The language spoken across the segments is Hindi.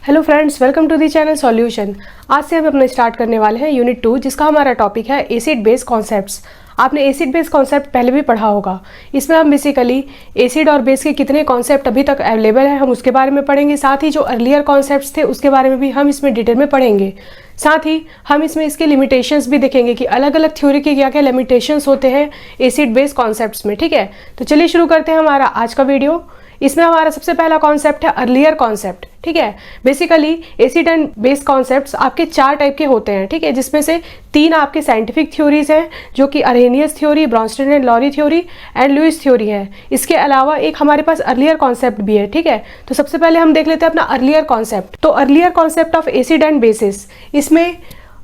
Hello friends, welcome to the channel solution. आज से हम अपना स्टार्ट करने वाले हैं यूनिट 2, जिसका हमारा टॉपिक है एसिड बेस कॉन्सेप्ट्स। आपने एसिड बेस कॉन्सेप्ट पहले भी पढ़ा होगा। इसमें हम बेसिकली एसिड और बेस के कितने कॉन्सेप्ट अभी तक अवेलेबल हैं हम उसके बारे में पढ़ेंगे। साथ ही जो अर्लियर कॉन्सेप्ट्स थे उसके बारे में भी हम इसमें डिटेल में पढ़ेंगे। साथ ही हम इसमें इसके लिमिटेशंस भी देखेंगे कि अलग अलग थ्योरी के क्या क्या लिमिटेशंस होते हैं एसिड बेस कॉन्सेप्ट्स में। ठीक है, तो चलिए शुरू करते हैं हमारा आज का वीडियो। इसमें हमारा सबसे पहला कॉन्सेप्ट है अर्लियर कॉन्सेप्ट। ठीक है, basically acid and base concepts आपके 4 टाइप के होते हैं। ठीक है, जिसमें से 3 आपके साइंटिफिक थ्योरीज हैं, जो कि Arrhenius theory, Bronsted and Lowry theory and Lewis theory है। इसके अलावा एक हमारे पास अर्लियर कॉन्सेप्ट भी है। ठीक है, तो सबसे पहले हम देख लेते हैं अपना अर्लियर कॉन्सेप्ट। तो earlier concept of acid and bases, इसमें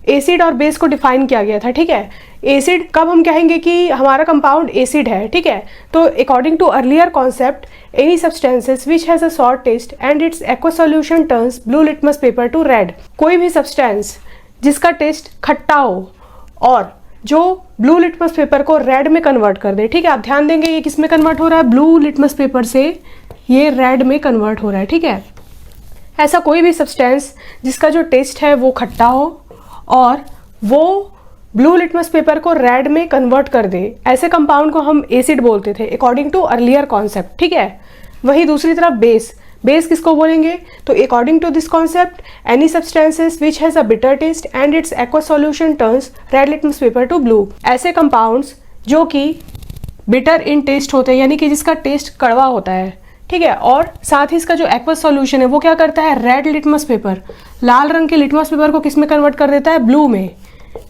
एसिड और बेस को डिफाइन किया गया था। ठीक है, एसिड कब हम कहेंगे कि हमारा कंपाउंड एसिड है। ठीक है, तो according to earlier concept any substances which has a sour taste and its aqua solution turns blue litmus paper to red. कोई भी सब्सटेंस जिसका टेस्ट खट्टा हो और जो ब्लू लिटमस पेपर को रेड में कन्वर्ट कर दे। ठीक है, आप ध्यान देंगे ये किस में कन्वर्ट हो रहा है, ब्लू लिटमस पेपर से ये रेड में कन्वर्ट हो रहा है। ठीक है, ऐसा कोई भी सब्सटेंस जिसका जो टेस्ट है वो खट्टा हो और वो ब्लू लिटमस पेपर को रेड में कन्वर्ट कर दे, ऐसे कंपाउंड को हम एसिड बोलते थे अकॉर्डिंग टू अर्लियर कॉन्सेप्ट। ठीक है, वहीं दूसरी तरफ बेस, बेस किसको बोलेंगे, तो according to this concept any substances which has a bitter taste and its aqua solution turns red litmus paper to blue. ऐसे कंपाउंड्स जो कि बिटर इन टेस्ट होते हैं, यानी कि जिसका टेस्ट कड़वा होता है। ठीक है, और साथ ही इसका जो एक्वस सॉल्यूशन है वो क्या करता है, रेड लिटमस पेपर, लाल रंग के लिटमस पेपर को किस में कन्वर्ट कर देता है, ब्लू में।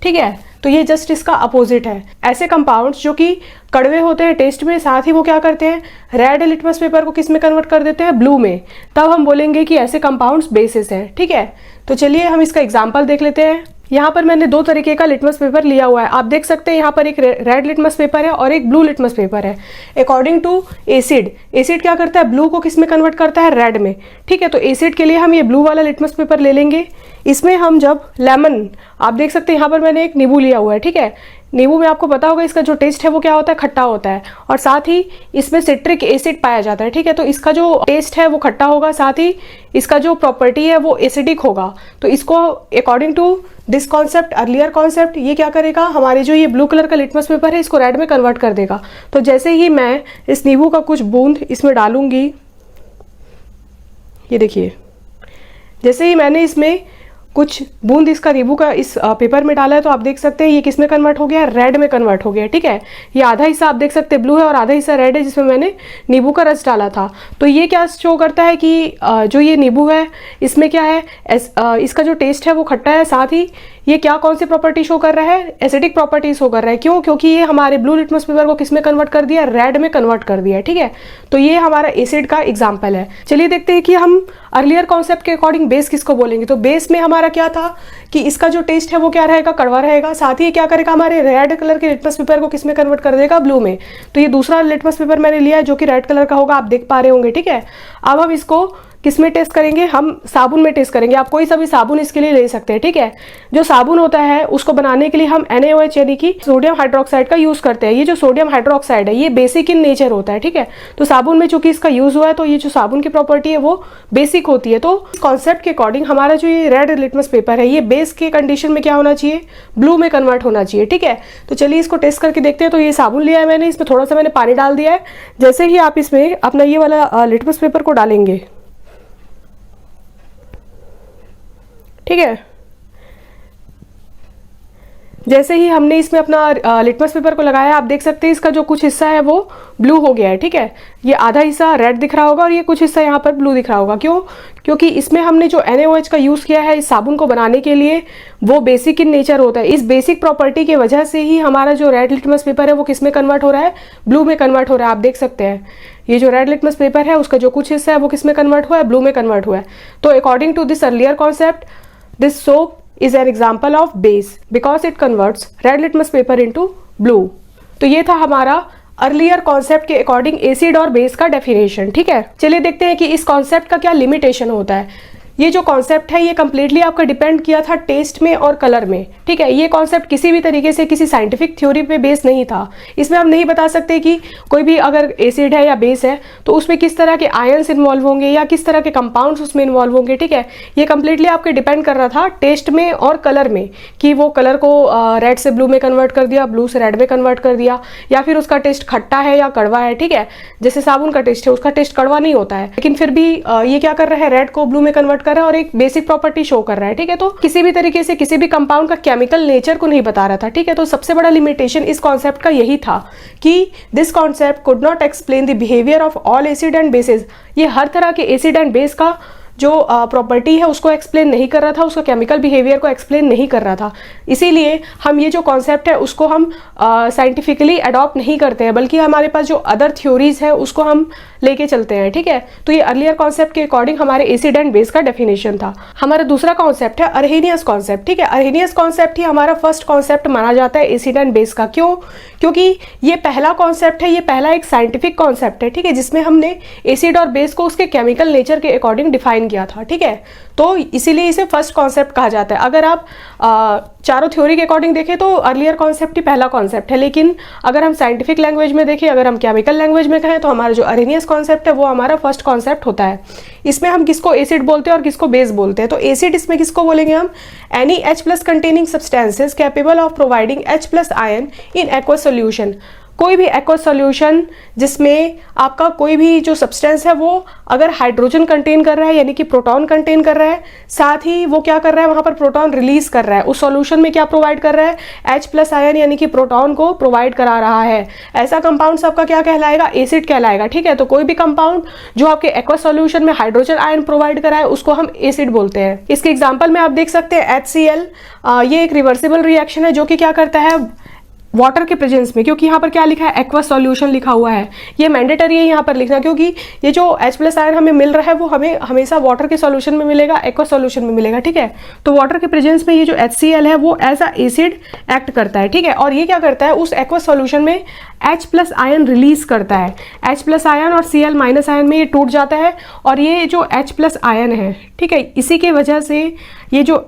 ठीक है, तो ये जस्ट इसका अपोजिट है। ऐसे कंपाउंड्स जो कि कड़वे होते हैं टेस्ट में, साथ ही वो क्या करते हैं, रेड लिटमस पेपर को किस में कन्वर्ट कर देते हैं, ब्लू में, तब हम बोलेंगे कि ऐसे कंपाउंड्स बेसिस हैं। ठीक है, तो चलिए हम इसका एग्जाम्पल देख लेते हैं। यहाँ पर मैंने 2 तरीके का लिटमस पेपर लिया हुआ है। आप देख सकते हैं यहाँ पर एक रेड लिटमस पेपर है और एक ब्लू लिटमस पेपर है। अकॉर्डिंग टू एसिड, एसिड क्या करता है, ब्लू को किस में कन्वर्ट करता है, रेड में। ठीक है, तो एसिड के लिए हम ये ब्लू वाला लिटमस पेपर ले लेंगे। इसमें हम जब लेमन, आप देख सकते हैं यहाँ पर मैंने एक नींबू लिया हुआ है। ठीक है, नींबू में आपको पता होगा इसका जो टेस्ट है वो क्या होता है, खट्टा होता है, और साथ ही इसमें सिट्रिक एसिड पाया जाता है। ठीक है, तो इसका जो टेस्ट है वो खट्टा होगा, साथ ही इसका जो प्रॉपर्टी है वो एसिडिक होगा। तो इसको according to this concept, earlier concept, ये क्या करेगा, हमारे जो ये ब्लू कलर का लिटमस पेपर है इसको रेड में कन्वर्ट कर देगा। तो जैसे ही मैं इस नींबू का कुछ बूंद इसमें डालूंगी, ये देखिए, जैसे ही मैंने इसमें कुछ बूंद इसका नींबू का इस पेपर में डाला है, तो आप देख सकते हैं ये किस में कन्वर्ट हो गया, रेड में कन्वर्ट हो गया। ठीक है, ये आधा हिस्सा आप देख सकते हैं ब्लू है और आधा हिस्सा रेड है, जिसमें मैंने नींबू का रस डाला था। तो ये क्या शो करता है कि जो ये नींबू है इसमें क्या है, इसका जो टेस्ट है वो खट्टा है, साथ ही ये क्या कौन सी प्रॉपर्टी शो कर रहा है, एसिडिक प्रॉपर्टी शो कर रहा है। क्यों, क्योंकि ये हमारे ब्लू लिटमस पेपर को किस में कन्वर्ट कर दिया, रेड में कन्वर्ट कर दिया। ठीक है, तो ये हमारा एसिड का एग्जाम्पल है। चलिए देखते हैं कि हम अर्लियर कॉन्सेप्ट के अकॉर्डिंग बेस किसको बोलेंगे। तो बेस में हमारा क्या था कि इसका जो टेस्ट है वो क्या रहेगा, कड़वा रहेगा, साथ ही क्या करेगा, हमारे रेड कलर के लिटमस पेपर को किस में कन्वर्ट कर देगा, ब्लू में। तो ये दूसरा लिटमस पेपर मैंने लिया है जो कि रेड कलर का होगा, आप देख पा रहे होंगे। ठीक है, अब हम इसको किस में टेस्ट करेंगे, हम साबुन में टेस्ट करेंगे। आप कोई सा भी साबुन इसके लिए ले सकते हैं। ठीक है, जो साबुन होता है उसको बनाने के लिए हम NaOH यानी कि सोडियम हाइड्रोक्साइड का यूज करते हैं। ये जो सोडियम हाइड्रोक्साइड है ये बेसिक इन नेचर होता है। ठीक है, तो साबुन में चूंकि इसका यूज हुआ है तो ये जो साबुन की प्रॉपर्टी है वो बेसिक होती है। तो इस कॉन्सेप्ट के अकॉर्डिंग हमारा जो ये रेड लिटमस पेपर है ये बेस के कंडीशन में क्या होना चाहिए, ब्लू में कन्वर्ट होना चाहिए। ठीक है, तो चलिए इसको टेस्ट करके देखते हैं। तो ये साबुन लिया है मैंने, इसमें थोड़ा सा मैंने पानी डाल दिया है। जैसे ही आप इसमें अपना ये वाला लिटमस पेपर को डालेंगे, ठीक है, जैसे ही हमने इसमें अपना लिटमस पेपर को लगाया, आप देख सकते हैं इसका जो कुछ हिस्सा है वो ब्लू हो गया है। ठीक है, ये आधा हिस्सा रेड दिख रहा होगा और ये कुछ हिस्सा यहाँ पर ब्लू दिख रहा होगा। क्यों, क्योंकि इसमें हमने जो NaOH का यूज किया है इस साबुन को बनाने के लिए वो बेसिक इन नेचर होता है। इस बेसिक प्रॉपर्टी की वजह से ही हमारा जो रेड लिटमस पेपर है वो किस में कन्वर्ट हो रहा है, ब्लू में कन्वर्ट हो रहा है। आप देख सकते हैं ये जो रेड लिटमस पेपर है उसका जो कुछ हिस्सा है वो किस में कन्वर्ट हुआ है, ब्लू में कन्वर्ट हुआ है। तो according to this earlier concept, this soap is an example of base because it converts red litmus paper into blue। तो ये था हमारा अर्लियर कॉन्सेप्ट के अकॉर्डिंग एसिड और बेस का डेफिनेशन। ठीक है, चलिए देखते हैं कि इस कॉन्सेप्ट का क्या लिमिटेशन होता है। ये जो कॉन्सेप्ट है ये कम्प्लीटली आपका डिपेंड किया था टेस्ट में और कलर में, ठीक है। ये कॉन्सेप्ट किसी भी तरीके से किसी साइंटिफिक थ्योरी पे बेस नहीं था। इसमें हम नहीं बता सकते कि कोई भी अगर एसिड है या बेस है तो उसमें किस तरह के आयंस इन्वॉल्व होंगे या किस तरह के कंपाउंड्स उसमें इन्वॉल्व होंगे, ठीक है। ये कम्प्लीटली आपके डिपेंड कर रहा था टेस्ट में और कलर में, कि वो कलर को रेड से ब्लू में कन्वर्ट कर दिया, ब्लू से रेड में कन्वर्ट कर दिया, या फिर उसका टेस्ट खट्टा है या कड़वा है, ठीक है। जैसे साबुन का टेस्ट है, उसका टेस्ट कड़वा नहीं होता है, लेकिन फिर भी ये क्या कर रहा है, रेड को ब्लू में कन्वर्ट कर रहा है और एक बेसिक प्रॉपर्टी शो कर रहा है, ठीक है। तो किसी भी तरीके से किसी भी कंपाउंड का केमिकल नेचर को नहीं बता रहा था, ठीक है। तो सबसे बड़ा लिमिटेशन इस कॉन्सेप्ट का यही था कि this concept could not explain the behaviour of all acid and bases. ये हर तरह के एसिड एंड बेस का जो प्रॉपर्टी है उसको एक्सप्लेन नहीं कर रहा था, उसका केमिकल बिहेवियर को एक्सप्लेन नहीं कर रहा था। इसीलिए हम ये जो कॉन्सेप्ट है उसको हम साइंटिफिकली अडॉप्ट नहीं करते हैं, बल्कि हमारे पास जो अदर थ्योरीज है उसको हम लेके चलते हैं, ठीक है। तो ये अर्लियर कॉन्सेप्ट के अकॉर्डिंग हमारे एसिड एंड बेस का डेफिनेशन था। हमारा दूसरा कॉन्सेप्ट है अरहेनियस कॉन्सेप्ट, ठीक है। अरहेनियस कॉन्सेप्ट ही हमारा फर्स्ट कॉन्सेप्ट माना जाता है एसिड एंड बेस का। क्यों? क्योंकि ये पहला कॉन्सेप्ट है, ये पहला एक साइंटिफिक कॉन्सेप्ट है, ठीक है, जिसमें हमने एसिड और बेस को उसके केमिकल नेचर के अकॉर्डिंग डिफाइन किया था, ठीक है। तो इसीलिए इसे फर्स्ट कॉन्सेप्ट कहा जाता है। अगर आप चारों थ्योरी के अकॉर्डिंग देखें तो अर्लियर कॉन्सेप्ट ही पहला कॉन्सेप्ट है, लेकिन अगर हम साइंटिफिक लैंग्वेज में देखें, अगर हम केमिकल लैंग्वेज में कहें तो हमारा जो अरहेनियस कॉन्सेप्ट है वो हमारा फर्स्ट कॉन्सेप्ट होता है। इसमें हम किसको एसिड बोलते हैं और किसको बेस बोलते हैं। तो एसिड इसमें किसको बोलेंगे हम, any H+ containing substances capable of providing H+ ion in aqueous solution. कोई भी एक्वस सॉल्यूशन जिसमें आपका कोई भी जो सब्सटेंस है वो अगर हाइड्रोजन कंटेन कर रहा है, यानी कि प्रोटॉन कंटेन कर रहा है, साथ ही वो क्या कर रहा है, वहां पर प्रोटॉन रिलीज कर रहा है, उस सॉल्यूशन में क्या प्रोवाइड कर रहा है, H+ आयन यानी कि प्रोटॉन को प्रोवाइड करा रहा है, ऐसा कंपाउंड आपका क्या कहलाएगा, एसिड कहलाएगा, ठीक है। तो कोई भी कंपाउंड जो आपके एक्वस सॉल्यूशन में हाइड्रोजन आयन प्रोवाइड कराए उसको हम एसिड बोलते हैं। इसके एग्जाम्पल में आप देख सकते हैं HCl, ये एक रिवर्सिबल रिएक्शन है जो कि क्या करता है वाटर के प्रेजेंस में, क्योंकि यहाँ पर क्या लिखा है, एक्वस सॉल्यूशन लिखा हुआ है, ये मैंडेटरी है यहाँ पर लिखना, क्योंकि ये जो H+ आयन हमें मिल रहा है वो हमें हमेशा वाटर के सॉल्यूशन में मिलेगा, एक्वस सॉल्यूशन में मिलेगा, ठीक है। तो वाटर के प्रेजेंस में ये जो HCl है वो एज अ एसिड एक्ट करता है, ठीक है। और ये क्या करता है, उस एक्वस सॉल्यूशन में H+ आयन रिलीज करता है। H+ आयन और Cl- आयन में ये टूट जाता है और ये जो H+ आयन है, ठीक है, इसी के वजह से ये जो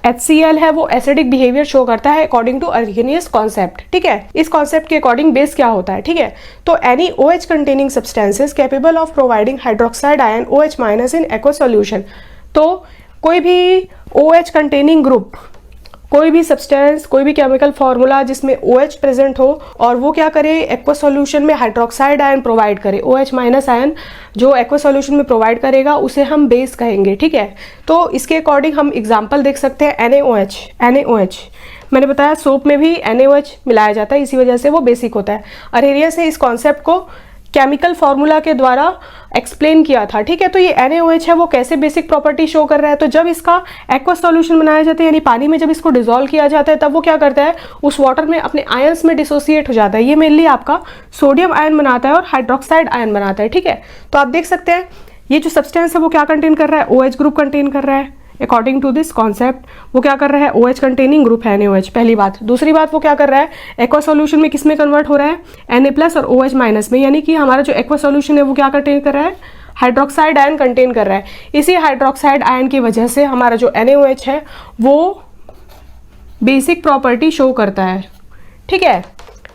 HCl है वो एसिडिक बिहेवियर शो करता है अकॉर्डिंग टू अरहेनियस कॉन्सेप्ट, ठीक है। इस कॉन्सेप्ट के अकॉर्डिंग बेस क्या होता है, ठीक है। तो any OH containing substances capable of providing hydroxide ion OH- in aqueous solution. तो कोई भी OH कंटेनिंग ग्रुप, कोई भी सब्सटेंस, कोई भी केमिकल फॉर्मूला जिसमें OH प्रेजेंट हो और वो क्या करे, एक्वस सॉल्यूशन में हाइड्रोक्साइड आयन प्रोवाइड करे, OH- आयन जो एक्वस सॉल्यूशन में प्रोवाइड करेगा उसे हम बेस कहेंगे, ठीक है। तो इसके अकॉर्डिंग हम एग्जांपल देख सकते हैं NaOH। मैंने बताया सोप में भी NaOH मिलाया जाता है, इसी वजह से वो बेसिक होता है। अरहेनियस ने इस कॉन्सेप्ट को केमिकल फॉर्मूला के द्वारा एक्सप्लेन किया था, ठीक है। तो ये NaOH है वो कैसे बेसिक प्रॉपर्टी शो कर रहा है, तो जब इसका एक्वस सॉल्यूशन बनाया जाता है यानी पानी में जब इसको डिसॉल्व किया जाता है तब वो क्या करता है, उस वाटर में अपने आयंस में डिसोसिएट हो जाता है। ये मेनली आपका सोडियम आयन बनाता है और हाइड्रोक्साइड आयन बनाता है, ठीक है। तो आप देख सकते हैं ये जो सब्सटेंस है वो क्या कंटेन कर रहा है, OH ग्रुप कंटेन कर रहा है। अकॉर्डिंग टू दिस कॉन्सेप्ट वो क्या कर रहा है, OH कंटेनिंग ग्रुप है NaOH, पहली बात। दूसरी बात वो क्या कर रहा है, एक्वा सॉल्यूशन में किस में कन्वर्ट हो रहा है, Na+ और OH- में, यानी कि हमारा जो एक्वा सॉल्यूशन है वो क्या कंटेन कर रहा है, हाइड्रोक्साइड आयन कंटेन कर रहा है। इसी हाइड्रोक्साइड आयन की वजह से हमारा जो NaOH है वो बेसिक प्रॉपर्टी शो करता है, ठीक है।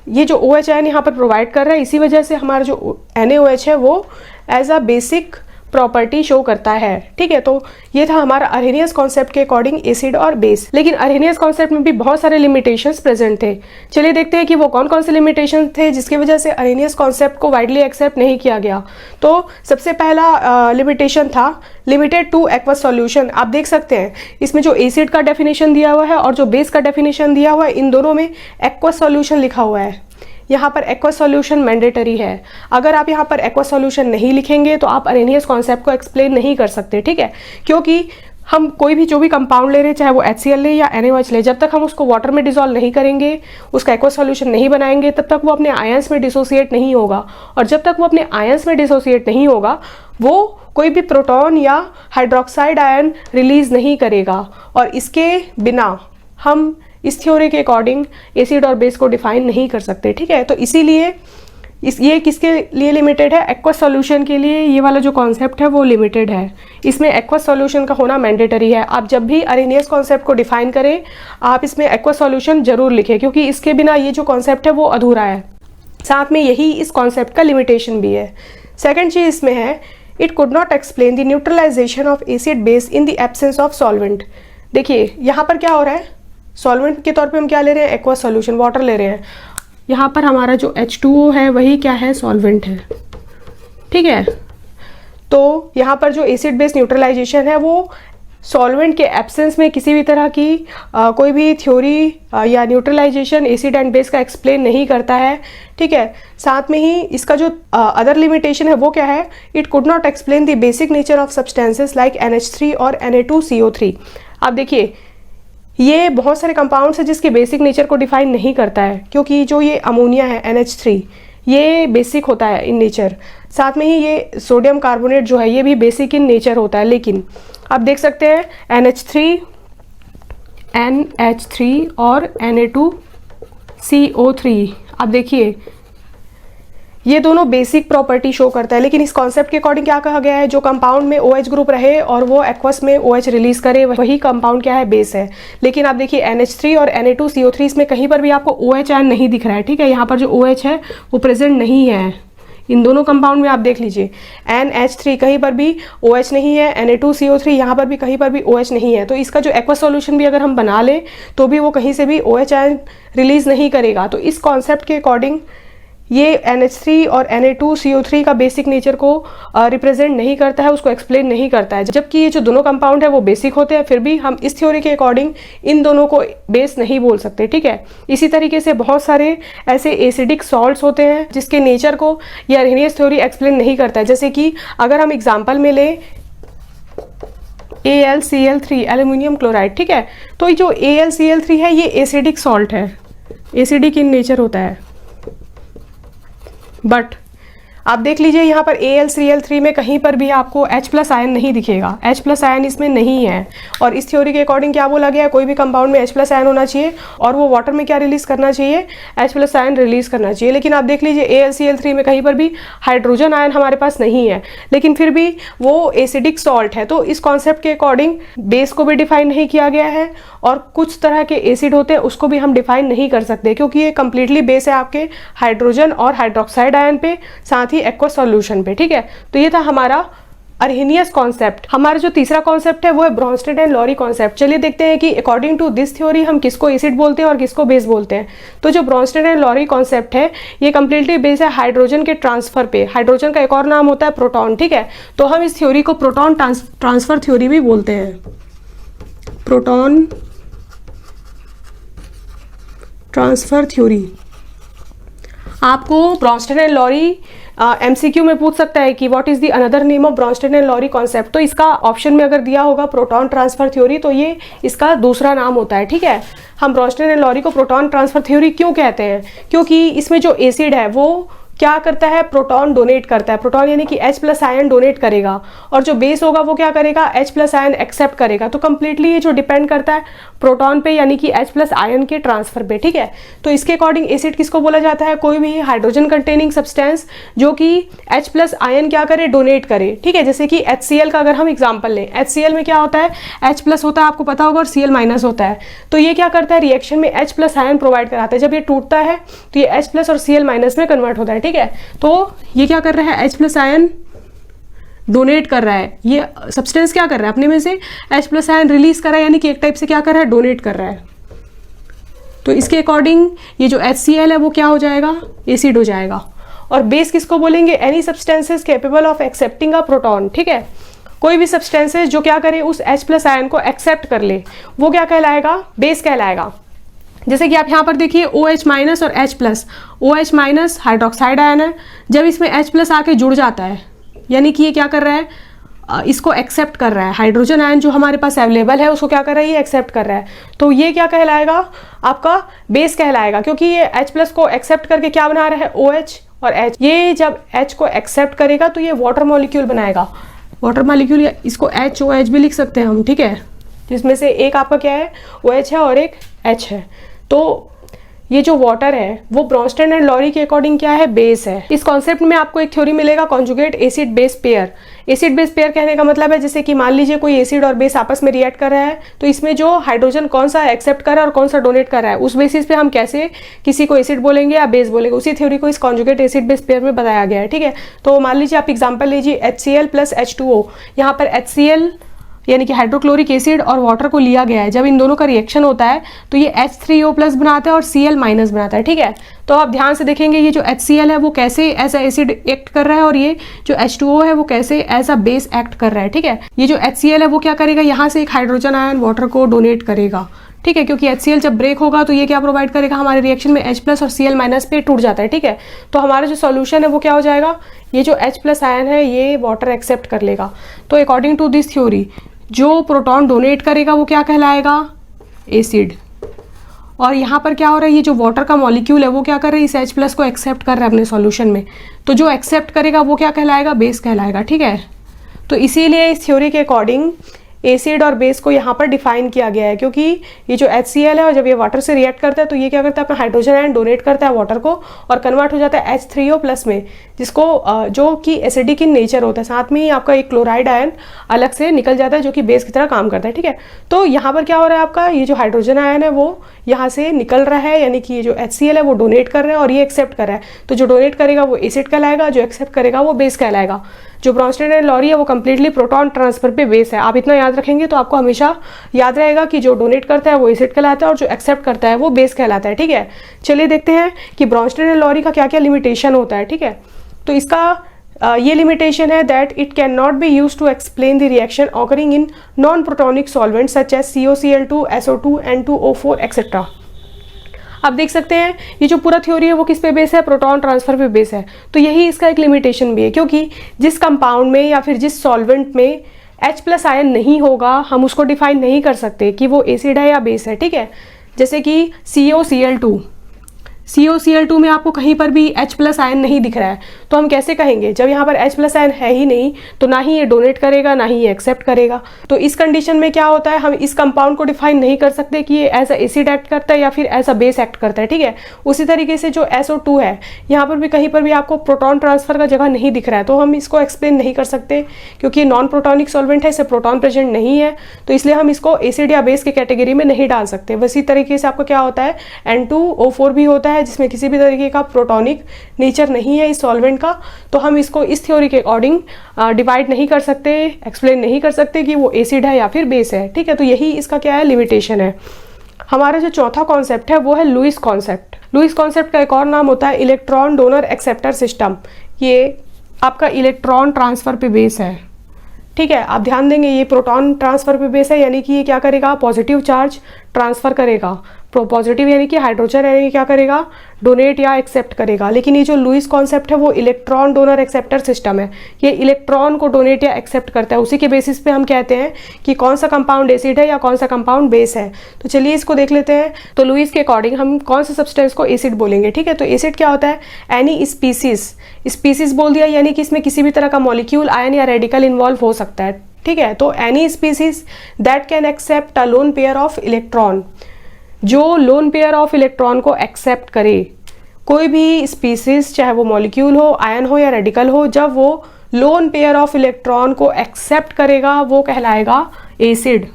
ये जो OH आयन यहाँ पर प्रोवाइड कर रहा है, इसी वजह से हमारा जो NaOH है वो as a basic property show करता है, ठीक है। तो ये था हमारा अरहेनियस कॉन्सेप्ट के अकॉर्डिंग एसिड और बेस। लेकिन अरहेनियस कॉन्सेप्ट में भी बहुत सारे लिमिटेशंस प्रेजेंट थे। चलिए देखते हैं कि वो कौन कौन से लिमिटेशन थे जिसकी वजह से अरहेनियस कॉन्सेप्ट को वाइडली एक्सेप्ट नहीं किया गया। तो सबसे पहला लिमिटेशन था लिमिटेड टू एक्वस सॉल्यूशन। आप देख सकते हैं इसमें जो एसिड का डेफिनेशन दिया हुआ है और जो बेस का डेफिनेशन दिया हुआ है, इन दोनों में एक्वस सॉल्यूशन लिखा हुआ है। यहाँ पर एक्वस सॉल्यूशन मैंडेटरी है। अगर आप यहाँ पर एक्वस सॉल्यूशन नहीं लिखेंगे तो आप अरहेनियस कॉन्सेप्ट को एक्सप्लेन नहीं कर सकते, ठीक है। क्योंकि हम कोई भी जो भी कंपाउंड ले रहे हैं, चाहे वो HCl ले या NaOH ले, जब तक हम उसको वाटर में डिसॉल्व नहीं करेंगे, उसका एक्वस सॉल्यूशन नहीं बनाएंगे, तब तक वो अपने आयंस में डिसोसिएट नहीं होगा। और जब तक वो अपने आयंस में डिसोसिएट नहीं होगा, वो कोई भी प्रोटॉन या हाइड्रोक्साइड आयन रिलीज नहीं करेगा। और इसके बिना हम इस थ्योरी के अकॉर्डिंग एसिड और बेस को डिफाइन नहीं कर सकते, ठीक है। तो इसीलिए ये किसके लिए लिमिटेड है? एक्वस सॉल्यूशन के लिए ये वाला जो कॉन्सेप्ट है वो लिमिटेड है। इसमें एक्वस सॉल्यूशन का होना मैंडेटरी है। आप जब भी अरेनियस कॉन्सेप्ट को डिफाइन करें आप इसमें एक्वस सॉल्यूशन जरूर लिखें, क्योंकि इसके बिना ये जो कॉन्सेप्ट है वो अधूरा है। साथ में यही इस कॉन्सेप्ट का लिमिटेशन भी है। सेकेंड चीज इसमें है, it could not explain the neutralization of acid base in the absence of solvent. देखिए यहाँ पर क्या हो रहा है, सॉल्वेंट के तौर पे हम क्या ले रहे हैं? एक्वस सॉल्यूशन, वाटर ले रहे हैं। यहाँ पर हमारा जो H2O है वही क्या है? सॉल्वेंट है, ठीक है। तो यहाँ पर जो एसिड बेस न्यूट्रलाइजेशन है वो सॉल्वेंट के एब्सेंस में किसी भी तरह की कोई भी थ्योरी या न्यूट्रलाइजेशन एसिड एंड बेस का एक्सप्लेन नहीं करता है, ठीक है। साथ में ही इसका जो अदर लिमिटेशन है वो क्या है? It could not explain the basic nature of substances like NH3 और Na2CO3। आप देखिए ये बहुत सारे कंपाउंड्स है जिसके बेसिक नेचर को डिफाइन नहीं करता है, क्योंकि जो ये अमोनिया है NH3 ये बेसिक होता है इन नेचर। साथ में ही ये सोडियम कार्बोनेट जो है ये भी बेसिक इन नेचर होता है। लेकिन आप देख सकते हैं NH3 और Na2CO3, आप देखिए ये दोनों बेसिक प्रॉपर्टी शो करता है। लेकिन इस कॉन्सेप्ट के अकॉर्डिंग क्या कहा गया है? जो कंपाउंड में OH ग्रुप रहे और वो एक्वस में OH रिलीज करे वही कंपाउंड क्या है? बेस है। लेकिन आप देखिए NH3 और Na2CO3 इसमें कहीं पर भी आपको OH आयन नहीं दिख रहा है, ठीक है। यहाँ पर जो OH है वो प्रेजेंट नहीं है। इन दोनों कंपाउंड में आप देख लीजिए NH3 कहीं पर भी OH नहीं है, Na2CO3 यहाँ पर भी कहीं पर भी OH नहीं है। तो इसका जो एक्वस सॉल्यूशन भी अगर हम बना ले तो भी वो कहीं से भी OH आयन रिलीज नहीं करेगा। तो इस कॉन्सेप्ट के अकॉर्डिंग ये NH3 और Na2CO3 का बेसिक नेचर को रिप्रेजेंट नहीं करता है, उसको एक्सप्लेन नहीं करता है। जबकि ये जो दोनों कंपाउंड है वो बेसिक होते हैं, फिर भी हम इस थ्योरी के अकॉर्डिंग इन दोनों को बेस नहीं बोल सकते, ठीक है। इसी तरीके से बहुत सारे ऐसे एसिडिक सॉल्ट्स होते हैं जिसके नेचर को ये अरेनियस थ्योरी एक्सप्लेन नहीं करता है। जैसे कि अगर हम एग्जाम्पल में ले AlCl3 एल्यूमिनियम क्लोराइड, ठीक है। तो जो AlCl3 है ये एसिडिक सॉल्ट है, एसिडिक इन नेचर होता है। बट आप देख लीजिए यहाँ पर AlCl3 में कहीं पर भी आपको H+ आयन नहीं दिखेगा, H+ आयन इसमें नहीं है। और इस थ्योरी के अकॉर्डिंग क्या बोला गया है? कोई भी कंपाउंड में H+ आयन होना चाहिए और वो वाटर में क्या रिलीज करना चाहिए? H+ आयन रिलीज करना चाहिए। लेकिन आप देख लीजिए AlCl3 में कहीं पर भी हाइड्रोजन आयन हमारे पास नहीं है, लेकिन फिर भी वो एसिडिक सॉल्ट है। तो इस कॉन्सेप्ट के अकॉर्डिंग बेस को भी डिफाइन नहीं किया गया है और कुछ तरह के एसिड होते हैं उसको भी हम डिफाइन नहीं कर सकते, क्योंकि ये कंप्लीटली बेस है आपके हाइड्रोजन और हाइड्रोक्साइड आयन पे, साथ ही एक्वस सॉल्यूशन पे, ठीक है। तो ये था हमारा अरहेनियस कॉन्सेप्ट। हमारा जो तीसरा कॉन्सेप्ट है वो है ब्रॉन्स्टेड एंड लॉरी कॉन्सेप्ट। चलिए देखते हैं कि अकॉर्डिंग टू दिस थ्योरी हम किसको एसिड बोलते हैं और किसको बेस बोलते हैं। तो जो ब्रॉन्स्टेड एंड लॉरी कॉन्सेप्ट है ये कंप्लीटली बेस है हाइड्रोजन के ट्रांसफर पे। हाइड्रोजन का एक और नाम होता है प्रोटॉन, ठीक है। तो हम इस थ्योरी को प्रोटॉन ट्रांसफर थ्योरी भी बोलते हैं, प्रोटॉन ट्रांसफर थ्योरी। आपको ब्रॉन्स्टेड एंड लॉरी MCQ में पूछ सकता है कि what is the another name of Bronsted and Lowry concept. तो इसका ऑप्शन में अगर दिया होगा प्रोटॉन ट्रांसफर थ्योरी तो ये इसका दूसरा नाम होता है, ठीक है। हम ब्रॉन्स्टेड एंड लॉरी को प्रोटॉन ट्रांसफर थ्योरी क्यों कहते हैं? क्योंकि इसमें जो एसिड है वो क्या करता है? प्रोटॉन डोनेट करता है। प्रोटॉन यानी कि H+ आयन डोनेट करेगा और जो बेस होगा वो क्या करेगा? H+ आयन एक्सेप्ट करेगा। तो कंप्लीटली ये जो डिपेंड करता है प्रोटॉन पे यानी कि H+ आयन के ट्रांसफर पे, ठीक है। तो इसके अकॉर्डिंग एसिड किसको बोला जाता है? कोई भी हाइड्रोजन कंटेनिंग सब्सटेंस जो कि H+ आयन क्या करे? डोनेट करे, ठीक है। जैसे कि HCl का अगर हम एग्जाम्पल लें, HCl में क्या होता है? H+ होता है, आपको पता होगा, और Cl- होता है। तो ये क्या करता है? रिएक्शन में H+ आयन प्रोवाइड कराता है। जब ये टूटता है तो ये H+ और Cl- में कन्वर्ट होता है, ठीक है। तो ये क्या कर रहा है? H+ आयन डोनेट कर रहा है। ये सब्सटेंस क्या कर रहा है? अपने में से H+ आयन रिलीज कर रहा है, यानी कि एक टाइप से क्या कर रहा है? डोनेट कर रहा है। तो इसके अकॉर्डिंग ये जो HCl है वो क्या हो जाएगा? एसिड हो जाएगा। और बेस किसको बोलेंगे? Any substances capable of accepting a proton, ठीक है। कोई भी सब्सटेंसेस जो क्या करे? उस H+ आयन को एक्सेप्ट कर ले, वो क्या कहलाएगा? बेस कहलाएगा। जैसे कि आप यहाँ पर देखिए OH- और H+, OH- हाइड्रोक्साइड आयन है। जब इसमें H+ आके जुड़ जाता है यानी कि ये क्या कर रहा है? इसको एक्सेप्ट कर रहा है। हाइड्रोजन आयन जो हमारे पास अवेलेबल है उसको क्या कर रहा है? ये एक्सेप्ट कर रहा है। तो ये क्या कहलाएगा? आपका बेस कहलाएगा, क्योंकि ये H+ को एक्सेप्ट करके क्या बना रहा है? OH और H। ये जब H को एक्सेप्ट करेगा तो ये वाटर मॉलिक्यूल बनाएगा। वाटर मॉलिक्यूल, इसको HOH भी लिख सकते हैं हम, ठीक है, जिसमें से एक आपका क्या है? OH है और एक H है। तो ये जो वाटर है वो ब्रोंस्टेड एंड लॉरी के अकॉर्डिंग क्या है, बेस है। इस कॉन्सेप्ट में आपको एक थ्योरी मिलेगा conjugate acid base pair. Acid base pair कहने का मतलब है जैसे कि मान लीजिए कोई एसिड और बेस आपस में रिएक्ट कर रहा है, तो इसमें जो हाइड्रोजन कौन सा एक्सेप्ट कर रहा है और कौन सा डोनेट कर रहा है, उस बेसिस पे हम कैसे किसी को एसिड बोलेंगे या बेस बोलेंगे, उसी थ्योरी को इस कॉन्जुगेट एसिड बेस पेयर में बताया गया है। ठीक है, तो मान लीजिए आप एग्जाम्पल लीजिए HCl प्लस H2O। यहाँ पर HCl यानी कि हाइड्रोक्लोरिक एसिड और वाटर को लिया गया है। जब इन दोनों का रिएक्शन होता है तो ये H3O प्लस बनाता है और Cl माइनस बनाता है। ठीक है, तो आप ध्यान से देखेंगे ये जो HCl है वो कैसे एज अ एसिड एक्ट कर रहा है और ये जो H2O है वो कैसे एज अ बेस एक्ट कर रहा है। ठीक है, ये जो HCl है वो क्या करेगा, यहाँ से एक हाइड्रोजन आयन वाटर को डोनेट करेगा। ठीक है, क्योंकि HCl जब ब्रेक होगा तो ये क्या प्रोवाइड करेगा, हमारे रिएक्शन में H प्लस और Cl माइनस पे टूट जाता है। ठीक है, तो हमारा जो सॉल्यूशन है वो क्या हो जाएगा, ये जो H प्लस आयन है ये वाटर एक्सेप्ट कर लेगा। तो अकॉर्डिंग टू दिस थ्योरी जो प्रोटॉन डोनेट करेगा वो क्या कहलाएगा, एसिड। और यहाँ पर क्या हो रहा है, ये जो वाटर का मॉलिक्यूल है वो क्या कर रहा है, इस H प्लस को एक्सेप्ट कर रहा है अपने सॉल्यूशन में, तो जो एक्सेप्ट करेगा वो क्या कहलाएगा, बेस कहलाएगा। ठीक है, तो इसीलिए इस थ्योरी के अकॉर्डिंग एसिड और बेस को यहाँ पर डिफाइन किया गया है, क्योंकि ये जो HCl है और जब ये वाटर से रिएक्ट करता है तो ये क्या करता है, अपना हाइड्रोजन आयन डोनेट करता है वाटर को और कन्वर्ट हो जाता है H3O प्लस में, जिसको जो कि एसिडिक इन नेचर होता है। साथ में ही आपका एक क्लोराइड आयन अलग से निकल जाता है जो कि बेस की तरह काम करता है। ठीक है, तो यहाँ पर क्या हो रहा है, आपका ये जो हाइड्रोजन आयन है वो यहाँ से निकल रहा है, यानी कि ये जो HCl है वो डोनेट कर रहा है और ये एक्सेप्ट कर रहा है। तो जो डोनेट करेगा वो एसिड कहलाएगा, जो एक्सेप्ट करेगा वो बेस कहलाएगा। जो ब्रोंस्टेड एंड लॉरी है वो कंप्लीटली प्रोटॉन ट्रांसफर पे बेस है। आप इतना याद रखेंगे तो आपको हमेशा याद रहेगा कि जो डोनेट करता है वो एसिड कहलाता है और जो एक्सेप्ट करता है वो बेस कहलाता है। ठीक है, चलिए देखते हैं कि ब्रोंस्टेड एंड लॉरी का क्या क्या लिमिटेशन होता है। ठीक है, तो इसका ये लिमिटेशन है that it can not be use to explain the reaction occurring in non protonic solvent such as COCl2, SO2, N2O4 etcetera. आप देख सकते हैं ये जो पूरा थ्योरी है वो किस पे बेस है, प्रोटॉन ट्रांसफर पे बेस है। तो यही इसका एक लिमिटेशन भी है, क्योंकि जिस कंपाउंड में या फिर जिस सॉल्वेंट में H प्लस आयन नहीं होगा हम उसको डिफाइन नहीं कर सकते कि वो एसिड है या बेस है। ठीक है, जैसे कि COCl2 में आपको कहीं पर भी H प्लस आयन नहीं दिख रहा है, तो हम कैसे कहेंगे, जब यहाँ पर H प्लस आयन है ही नहीं तो ना ही ये डोनेट करेगा ना ही ये एक्सेप्ट करेगा। तो इस कंडीशन में क्या होता है, हम इस कंपाउंड को डिफाइन नहीं कर सकते कि ये एज अ एसिड एक्ट करता है या फिर एज अ बेस एक्ट करता है। ठीक है, उसी तरीके से जो SO2 है यहाँ पर भी कहीं पर भी आपको प्रोटॉन ट्रांसफर का जगह नहीं दिख रहा है, तो हम इसको एक्सप्लेन नहीं कर सकते क्योंकि नॉन प्रोटॉनिक सॉल्वेंट है, इससे प्रोटॉन प्रेजेंट नहीं है, तो इसलिए हम इसको एसिड या बेस के कैटेगरी में नहीं डाल सकते। वैसी तरीके से आपको क्या होता है, N2O4 भी होता है जिसमें किसी भी तरीके का प्रोटॉनिक नेचर नहीं है इस सॉल्वेंट का, तो हम इसको इस थ्योरी के अकॉर्डिंग डिवाइड नहीं कर सकते, एक्सप्लेन नहीं कर सकते कि वो एसिड है या फिर बेस है। ठीक है, तो यही इसका क्या है, लिमिटेशन है। हमारा जो चौथा कॉन्सेप्ट है वो है लुईस कॉन्सेप्ट। लुईस कॉन्सेप्ट का एक और नाम होता है इलेक्ट्रॉन डोनर एक्सेप्टर सिस्टम। ये आपका इलेक्ट्रॉन ट्रांसफर पे बेस है। ठीक है, आप ध्यान देंगे ये प्रोटॉन ट्रांसफर पे बेस है, यानी कि ये क्या करेगा, पॉजिटिव चार्ज ट्रांसफर करेगा। पॉजिटिव यानी कि हाइड्रोजन यानी क्या करेगा, डोनेट या एक्सेप्ट करेगा। लेकिन ये जो लुईस कॉन्सेप्ट है वो इलेक्ट्रॉन डोनर एक्सेप्टर सिस्टम है, ये इलेक्ट्रॉन को डोनेट या एक्सेप्ट करता है। उसी के बेसिस पे हम कहते हैं कि कौन सा कंपाउंड एसिड है या कौन सा कंपाउंड बेस है। तो चलिए इसको देख लेते हैं। तो लुईस के अकॉर्डिंग हम कौन सा सब्सटेंस को एसिड बोलेंगे। ठीक है, तो एसिड क्या होता है, एनी स्पीसीज बोल दिया, यानी कि इसमें किसी भी तरह का मॉलिक्यूल, आयन या रेडिकल इन्वॉल्व हो सकता है। ठीक है, तो any species that can accept a lone pair of electron, जो लोन पेयर ऑफ इलेक्ट्रॉन को एक्सेप्ट करे। कोई भी स्पीसीज चाहे वो मॉलिक्यूल हो, आयन हो या रेडिकल हो, जब वो लोन पेयर ऑफ इलेक्ट्रॉन को एक्सेप्ट करेगा वो कहलाएगा acid.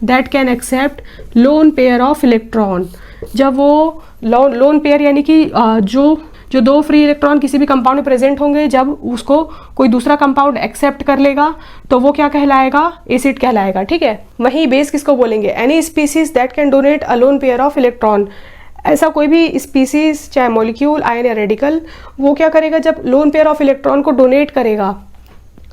That can accept lone pair of electron, जब वो लोन पेयर यानी कि जो दो फ्री इलेक्ट्रॉन किसी भी कंपाउंड में प्रेजेंट होंगे, जब उसको कोई दूसरा कंपाउंड एक्सेप्ट कर लेगा तो वो क्या कहलाएगा, एसिड कहलाएगा। ठीक है, वहीं बेस किसको बोलेंगे, any species that can donate a lone pair of electron. ऐसा कोई भी स्पीसीज चाहे मॉलिक्यूल, आयन या रेडिकल, वो क्या करेगा, जब लोन पेयर ऑफ इलेक्ट्रॉन को डोनेट करेगा,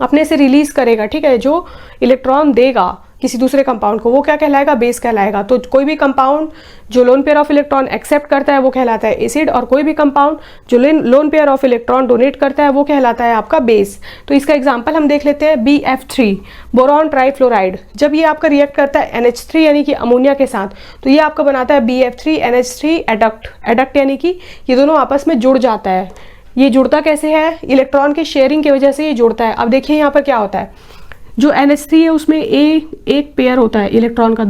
अपने से रिलीज करेगा। ठीक है, जो इलेक्ट्रॉन देगा किसी दूसरे कंपाउंड को वो क्या कहलाएगा, बेस कहलाएगा। तो कोई भी कंपाउंड जो lone pair of electron accept करता है वो कहलाता है एसिड, और कोई भी कंपाउंड जो lone pair of electron donate करता है वो कहलाता है आपका बेस। तो इसका एग्जांपल हम देख लेते हैं, BF3 बोरॉन ट्राइफ्लोराइड। जब ये आपका रिएक्ट करता है NH3 यानी कि अमोनिया के साथ, तो ये आपका बनाता है BF3 NH3 एडक्ट यानी कि ये दोनों आपस में जुड़ जाता है। ये जुड़ता कैसे है, इलेक्ट्रॉन के शेयरिंग की वजह से ये जुड़ता है। अब देखिए यहाँ पर क्या होता है, जो NH3 है उसमें एक पेयर होता है इलेक्ट्रॉन का,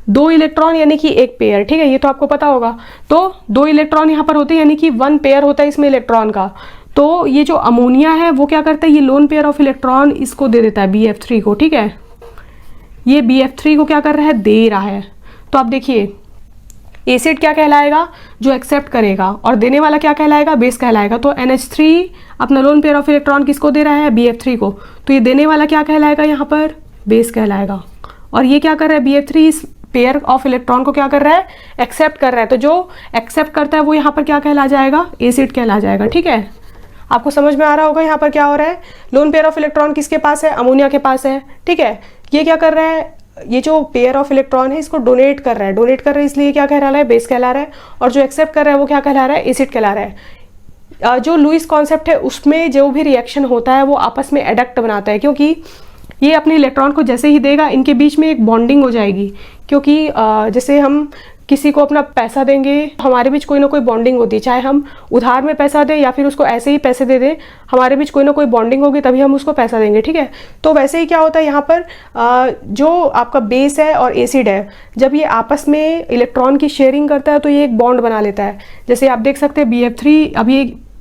2 इलेक्ट्रॉन यानी कि एक पेयर, ठीक है, ये तो आपको पता होगा। तो 2 इलेक्ट्रॉन यहाँ पर होते हैं यानी कि 1 पेयर होता है इसमें इलेक्ट्रॉन का। तो ये जो अमोनिया है वो क्या करता है, ये लोन पेयर ऑफ इलेक्ट्रॉन इसको दे देता है BF3 को, ठीक है। ये BF3 को क्या कर रहा है, दे रहा है। तो आप देखिए एसिड क्या कहलाएगा, जो एक्सेप्ट करेगा, और देने वाला क्या कहलाएगा, बेस कहलाएगा। तो NH3 अपना लोन पेयर ऑफ इलेक्ट्रॉन किसको दे रहा है, BF3 को। तो ये देने वाला क्या कहलाएगा, यहाँ पर बेस कहलाएगा। और ये क्या कर रहा है, BF3 इस पेयर ऑफ इलेक्ट्रॉन को क्या कर रहा है, एक्सेप्ट कर रहा है। तो जो एक्सेप्ट करता है वो यहाँ पर क्या कहला जाएगा, एसिड कहला जाएगा, ठीक है। आपको समझ में आ रहा होगा यहाँ पर क्या हो रहा है, लोन पेयर ऑफ इलेक्ट्रॉन किसके पास है, अमोनिया के पास है, ठीक है। ये क्या कर रहा है, ये जो पेयर ऑफ इलेक्ट्रॉन है इसको डोनेट कर रहा है, डोनेट कर रहा है इसलिए क्या कहला रहा है, बेस कहला रहा है। और जो एक्सेप्ट कर रहा है वो क्या कहला रहा है, एसिड कहला रहा है। जो लुईस कॉन्सेप्ट है उसमें जो भी रिएक्शन होता है वो आपस में एडक्ट बनाता है, क्योंकि ये अपने इलेक्ट्रॉन को जैसे ही देगा इनके बीच में एक बॉन्डिंग हो जाएगी। क्योंकि जैसे हम किसी को अपना पैसा देंगे, हमारे बीच कोई ना कोई बॉन्डिंग होती है, चाहे हम उधार में पैसा दें या फिर उसको ऐसे ही पैसे दे दें, हमारे बीच कोई ना कोई बॉन्डिंग होगी तभी हम उसको पैसा देंगे, ठीक है। तो वैसे ही क्या होता है यहाँ पर, जो आपका बेस है और एसिड है, जब ये आपस में इलेक्ट्रॉन की शेयरिंग करता है तो ये एक बॉन्ड बना लेता है। जैसे आप देख सकते हैं BF3, अब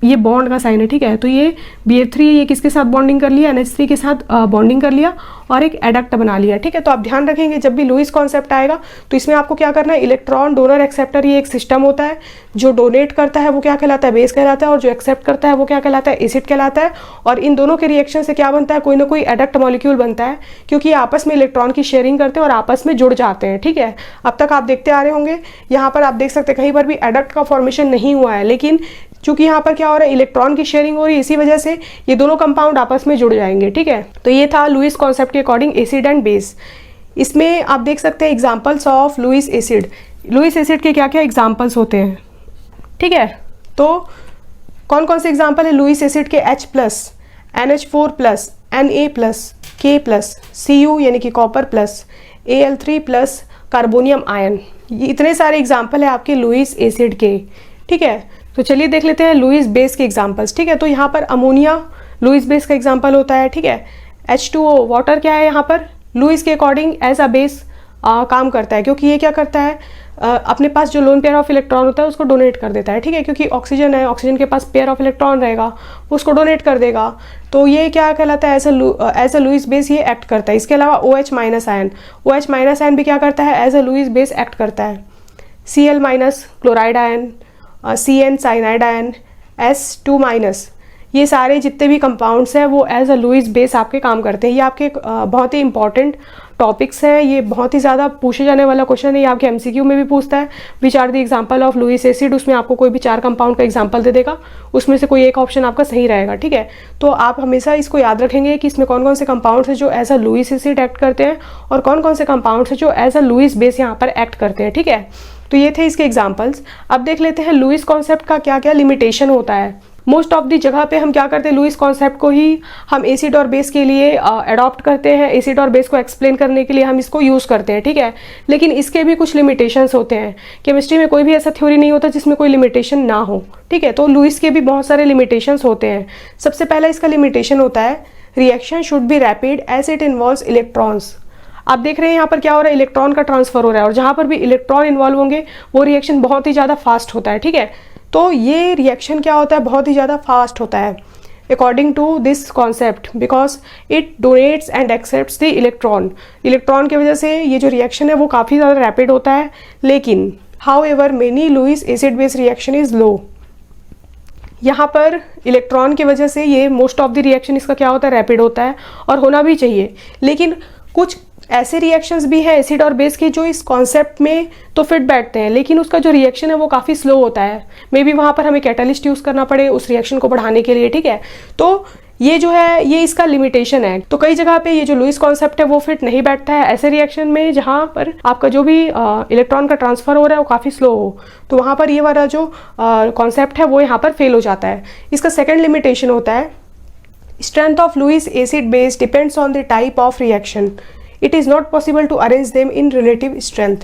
ये बॉन्ड का साइन है, ठीक है। तो ये BF3 ये किसके साथ बॉन्डिंग कर लिया, NH3 के साथ बॉन्डिंग कर लिया और एक एडक्ट बना लिया, ठीक है। तो आप ध्यान रखेंगे जब भी लुईस कॉन्सेप्ट आएगा तो इसमें आपको क्या करना है, इलेक्ट्रॉन डोनर एक्सेप्टर, ये एक सिस्टम होता है। जो डोनेट करता है वो क्या कहलाता है, बेस कहलाता है, और जो एक्सेप्ट करता है वो क्या कहलाता है, एसिड कहलाता है। और इन दोनों के रिएक्शन से क्या बनता है, कोई ना कोई एडक्ट मॉलिक्यूल बनता है, क्योंकि आपस में इलेक्ट्रॉन की शेयरिंग करते हैं और आपस में जुड़ जाते हैं, ठीक है। अब तक आप देखते आ रहे होंगे, यहाँ पर आप देख सकते हैं कहीं पर भी एडक्ट का फॉर्मेशन नहीं हुआ है, लेकिन चूंकि यहाँ पर क्या हो रहा है, इलेक्ट्रॉन की शेयरिंग हो रही है, इसी वजह से ये दोनों कंपाउंड आपस में जुड़ जाएंगे, ठीक है। तो ये था लुईस कॉन्सेप्ट के अकॉर्डिंग एसिड एंड बेस। इसमें आप देख सकते हैं examples of Lewis acid. Lewis acid के क्या क्या एग्जांपल्स होते हैं, ठीक है। तो कौन कौन से एग्जांपल है लुईस एसिड के, H+, NH4+, Na+, K+, Cu यानी कि copper plus, Al3+, carbonium ion. ये इतने सारे एग्जाम्पल है आपके लुईस एसिड के, ठीक है। तो चलिए देख लेते हैं लुईस बेस के एग्जांपल्स, ठीक है। तो यहाँ पर अमोनिया लुईस बेस का एग्जांपल होता है, ठीक है। H2O वाटर क्या है, यहाँ पर लुईस के अकॉर्डिंग एज अ बेस काम करता है, क्योंकि ये क्या करता है, अपने पास जो लोन पेयर ऑफ इलेक्ट्रॉन होता है उसको डोनेट कर देता है, ठीक है। क्योंकि ऑक्सीजन है, ऑक्सीजन के पास पेयर ऑफ इलेक्ट्रॉन रहेगा, उसको डोनेट कर देगा। तो ये क्या कहलाता है, एज अ लुईस बेस ये एक्ट करता है। इसके अलावा OH- आयन, OH- आयन भी क्या करता है, as a Lewis base act करता है। Cl- chloride ion, CN cyanide ion, S2-, ये सारे जितने भी कंपाउंड्स हैं वो एज अ लुईस बेस आपके काम करते हैं। ये आपके बहुत ही इंपॉर्टेंट टॉपिक्स हैं, ये बहुत ही ज़्यादा पूछे जाने वाला क्वेश्चन है, ये आपके MCQ में भी पूछता है, which are the example of Lewis acid. उसमें आपको कोई भी 4 कंपाउंड का एग्जांपल दे देगा, उसमें से कोई एक ऑप्शन आपका सही रहेगा, ठीक है। तो आप हमेशा इसको याद रखेंगे कि इसमें कौन कौन से कंपाउंड्स हैं जो as a Lewis acid act करते हैं और कौन कौन से कंपाउंड्स हैं जो एज अ लुईस बेस यहाँ पर एक्ट करते हैं, ठीक है। तो ये थे इसके एग्जाम्पल्स। अब देख लेते हैं लुईस कॉन्सेप्ट का क्या क्या लिमिटेशन होता है। मोस्ट ऑफ दी जगह पे हम क्या करते हैं, लुईस कॉन्सेप्ट को ही हम एसिड और बेस के लिए अडॉप्ट करते हैं, एसिड और बेस को एक्सप्लेन करने के लिए हम इसको यूज़ करते हैं, ठीक है। लेकिन इसके भी कुछ लिमिटेशंस होते हैं। केमिस्ट्री में कोई भी ऐसा थ्योरी नहीं होता जिसमें कोई लिमिटेशन ना हो, ठीक है। तो लुईस के भी बहुत सारे लिमिटेशंस होते हैं। सबसे पहला इसका लिमिटेशन होता है, reaction should be rapid as it involves electrons. आप देख रहे हैं यहाँ पर क्या हो रहा है, इलेक्ट्रॉन का ट्रांसफर हो रहा है, और जहाँ पर भी इलेक्ट्रॉन इन्वॉल्व होंगे वो रिएक्शन बहुत ही ज़्यादा फास्ट होता है, ठीक है। तो ये रिएक्शन क्या होता है, बहुत ही ज़्यादा फास्ट होता है according to this concept, because it donates and accepts the electron. Electron की वजह से ये जो रिएक्शन है वो काफ़ी ज़्यादा रैपिड होता है। लेकिन however many Lewis acid base reaction is low. यहाँ पर इलेक्ट्रॉन की वजह से ये मोस्ट ऑफ द रिएक्शन इसका क्या होता है, रैपिड होता है, और होना भी चाहिए। लेकिन कुछ ऐसे रिएक्शंस भी हैं एसिड और बेस के जो इस कॉन्सेप्ट में तो फिट बैठते हैं, लेकिन उसका जो रिएक्शन है वो काफ़ी स्लो होता है। मे बी वहाँ पर हमें कैटालिस्ट यूज़ करना पड़े उस रिएक्शन को बढ़ाने के लिए, ठीक है। तो ये जो है ये इसका लिमिटेशन है। तो कई जगह पे ये जो लुईस कॉन्सेप्ट है वो फिट नहीं बैठता है ऐसे रिएक्शन में जहाँ पर आपका जो भी इलेक्ट्रॉन का ट्रांसफर हो रहा है वो काफ़ी स्लो हो, तो वहाँ पर ये वाला जो कॉन्सेप्ट है वो यहाँ पर फेल हो जाता है। इसका सेकेंड लिमिटेशन होता है, strength of Lewis acid base depends on the type of reaction, it is not possible to arrange them in relative strength.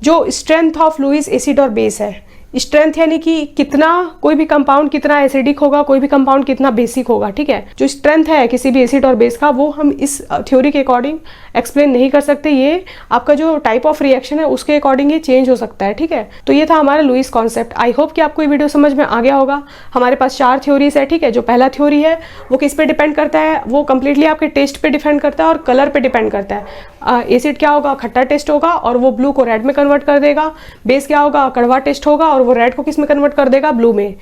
जो स्ट्रेंथ ऑफ लुईस एसिड और बेस है स्ट्रेंथ यानी कि कितना कोई भी कंपाउंड कितना एसिडिक होगा, कोई भी कंपाउंड कितना बेसिक होगा, ठीक है। जो स्ट्रेंथ है किसी भी एसिड और बेस का वो हम इस थ्योरी के अकॉर्डिंग एक्सप्लेन नहीं कर सकते, ये आपका जो टाइप ऑफ रिएक्शन है उसके अकॉर्डिंग ये चेंज हो सकता है, ठीक है। तो ये था हमारा लुईस कॉन्सेप्ट। आई होप कि आपको ये वीडियो समझ में आ गया होगा। हमारे पास 4 थ्योरीज है, ठीक है। जो पहला थ्योरी है वो किस पे डिपेंड करता है, वो कंप्लीटली आपके टेस्ट पे डिपेंड करता है और कलर पे डिपेंड करता है। एसिड क्या होगा, खट्टा टेस्ट होगा और वो ब्लू को रेड में कन्वर्ट कर देगा। बेस क्या होगा, कड़वा टेस्ट होगा और वो रेड को किस में कन्वर्ट कर देगा, ब्लू में।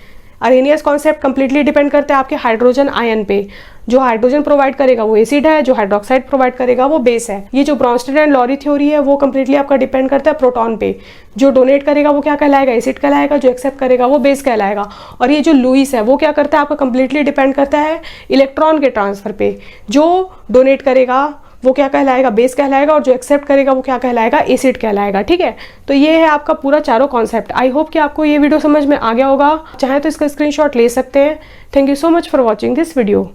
अरेनियस कॉन्सेप्ट कंप्लीटली डिपेंड करता है आपके हाइड्रोजन आयन पे। जो हाइड्रोजन प्रोवाइड करेगा वो एसिड है, जो हाइड्रोक्साइड प्रोवाइड करेगा वो बेस है। ये जो ब्रॉन्स्टेड एंड लॉरी थ्योरी है वो कंप्लीटली आपका डिपेंड करता है प्रोटॉन पे। जो डोनेट करेगा वो क्या कहलाएगा, एसिड कहलाएगा, जो एक्सेप्ट करेगा वो बेस कहलाएगा। और ये जो लुईस है वो क्या करता है, आपका कंप्लीटली डिपेंड करता है इलेक्ट्रॉन के ट्रांसफर पे। जो डोनेट करेगा वो क्या कहलाएगा, बेस कहलाएगा, और जो एक्सेप्ट करेगा वो क्या कहलाएगा, एसिड कहलाएगा, ठीक है। तो ये है आपका पूरा चारों कॉन्सेप्ट। आई होप कि आपको ये वीडियो समझ में आ गया होगा। चाहे तो इसका स्क्रीनशॉट ले सकते हैं। Thank you so much for watching this video.